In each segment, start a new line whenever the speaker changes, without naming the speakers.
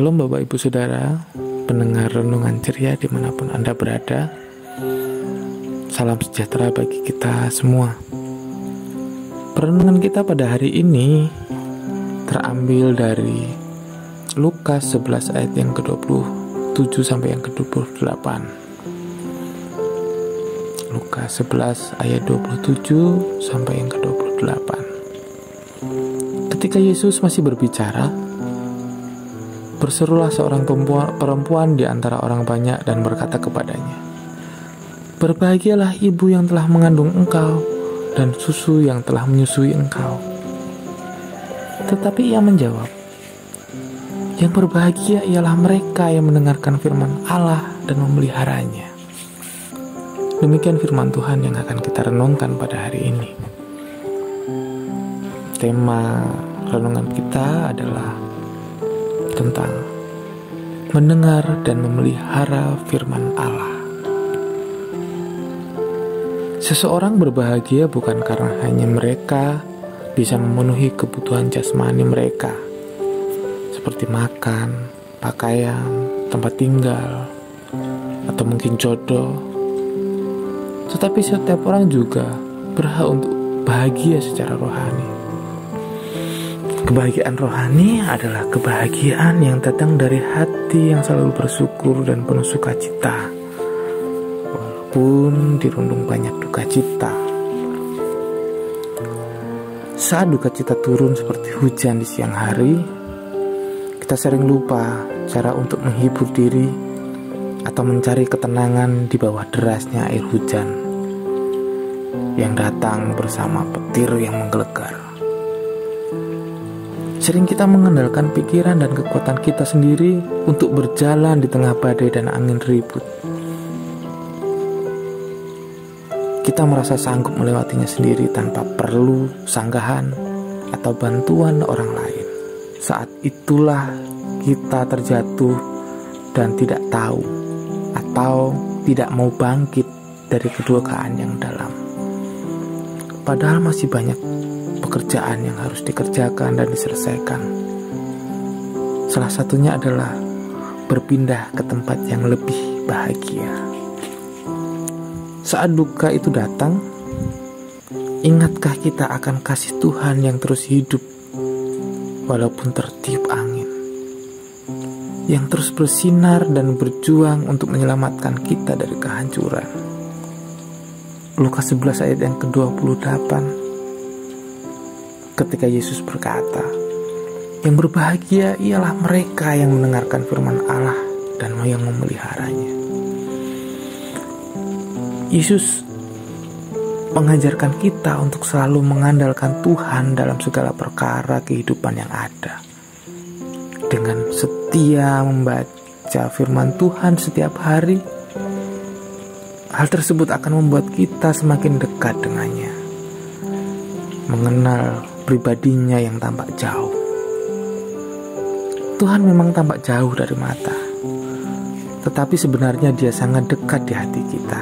Shalom Bapak Ibu Saudara, pendengar renungan ceria dimanapun Anda berada. Salam sejahtera bagi kita semua. Perenungan kita pada hari ini terambil dari Lukas 11 ayat yang ke-27 sampai yang ke-28. Lukas 11 ayat 27 sampai yang ke-28. Ketika Yesus masih berbicara, berserulah seorang perempuan di antara orang banyak dan berkata kepadanya, "Berbahagialah ibu yang telah mengandung engkau dan susu yang telah menyusui engkau." Tetapi ia menjawab, "Yang berbahagia ialah mereka yang mendengarkan firman Allah dan memeliharanya." Demikian firman Tuhan yang akan kita renungkan pada hari ini. Tema renungan kita adalah tentang mendengar dan memelihara firman Allah. Seseorang berbahagia bukan karena hanya mereka bisa memenuhi kebutuhan jasmani mereka, seperti makan, pakaian, tempat tinggal, atau mungkin jodoh. Tetapi setiap orang juga berhak untuk bahagia secara rohani. Kebahagiaan rohani adalah kebahagiaan yang datang dari hati yang selalu bersyukur dan penuh sukacita, walaupun dirundung banyak duka cita. Saat duka cita turun seperti hujan di siang hari, kita sering lupa cara untuk menghibur diri atau mencari ketenangan di bawah derasnya air hujan yang datang bersama petir yang menggelegar. Sering kita mengandalkan pikiran dan kekuatan kita sendiri untuk berjalan di tengah badai dan angin ribut. Kita merasa sanggup melewatinya sendiri tanpa perlu sanggahan atau bantuan orang lain. Saat itulah kita terjatuh dan tidak tahu atau tidak mau bangkit dari kedukaan yang dalam. Padahal masih banyak pekerjaan yang harus dikerjakan dan diselesaikan. Salah satunya adalah berpindah ke tempat yang lebih bahagia. Saat duka itu datang, ingatkah kita akan kasih Tuhan yang terus hidup walaupun tertiup angin, yang terus bersinar dan berjuang untuk menyelamatkan kita dari kehancuran. Lukas 11 ayat yang ke-28, ketika Yesus berkata, "Yang berbahagia ialah mereka yang mendengarkan firman Allah dan yang memeliharanya." Yesus mengajarkan kita untuk selalu mengandalkan Tuhan dalam segala perkara kehidupan yang ada. Dengan setia membaca firman Tuhan setiap hari, hal tersebut akan membuat kita semakin dekat dengannya, mengenal pribadinya yang tampak jauh. Tuhan memang tampak jauh dari mata, tetapi sebenarnya Dia sangat dekat di hati kita.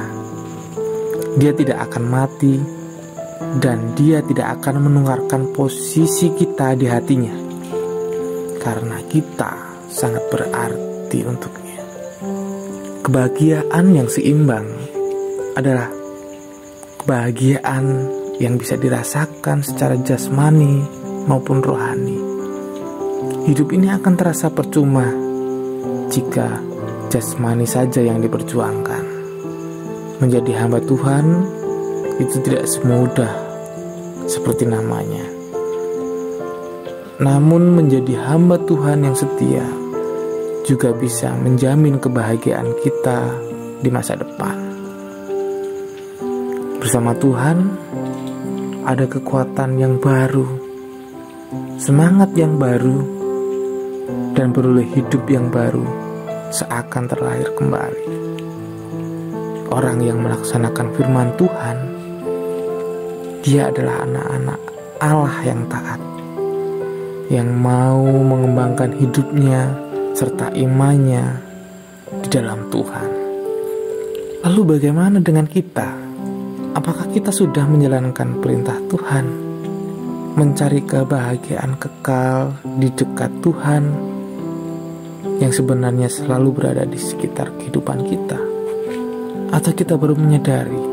Dia tidak akan mati, dan Dia tidak akan menunggarkan posisi kita di hatinya, karena kita sangat berarti untuknya. Kebahagiaan yang seimbang adalah kebahagiaan yang bisa dirasakan secara jasmani maupun rohani. Hidup ini akan terasa percuma jika jasmani saja yang diperjuangkan. Menjadi hamba Tuhan itu tidak semudah seperti namanya. Namun menjadi hamba Tuhan yang setia juga bisa menjamin kebahagiaan kita di masa depan. Bersama Tuhan ada kekuatan yang baru, semangat yang baru, dan beroleh hidup yang baru seakan terlahir kembali. Orang yang melaksanakan firman Tuhan, dia adalah anak-anak Allah yang taat, yang mau mengembangkan hidupnya serta imannya di dalam Tuhan. Lalu bagaimana dengan kita? Apakah kita sudah menjalankan perintah Tuhan, mencari kebahagiaan kekal di dekat Tuhan, yang sebenarnya selalu berada di sekitar kehidupan kita? Atau kita baru menyadari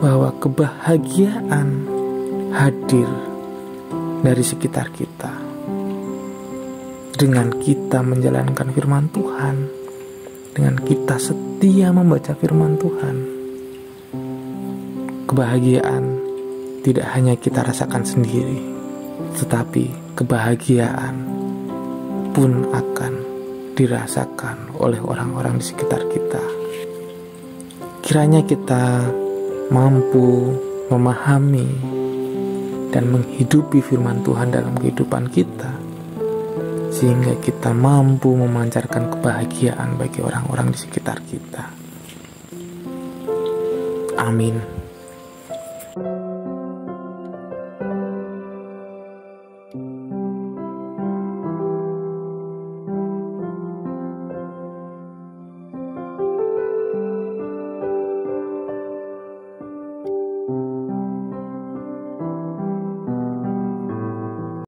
bahwa kebahagiaan hadir dari sekitar kita dengan kita menjalankan firman Tuhan, dengan kita setia membaca firman Tuhan? Kebahagiaan tidak hanya kita rasakan sendiri, tetapi kebahagiaan pun akan dirasakan oleh orang-orang di sekitar kita. Kiranya kita mampu memahami dan menghidupi firman Tuhan dalam kehidupan kita, sehingga kita mampu memancarkan kebahagiaan bagi orang-orang di sekitar kita. Amin.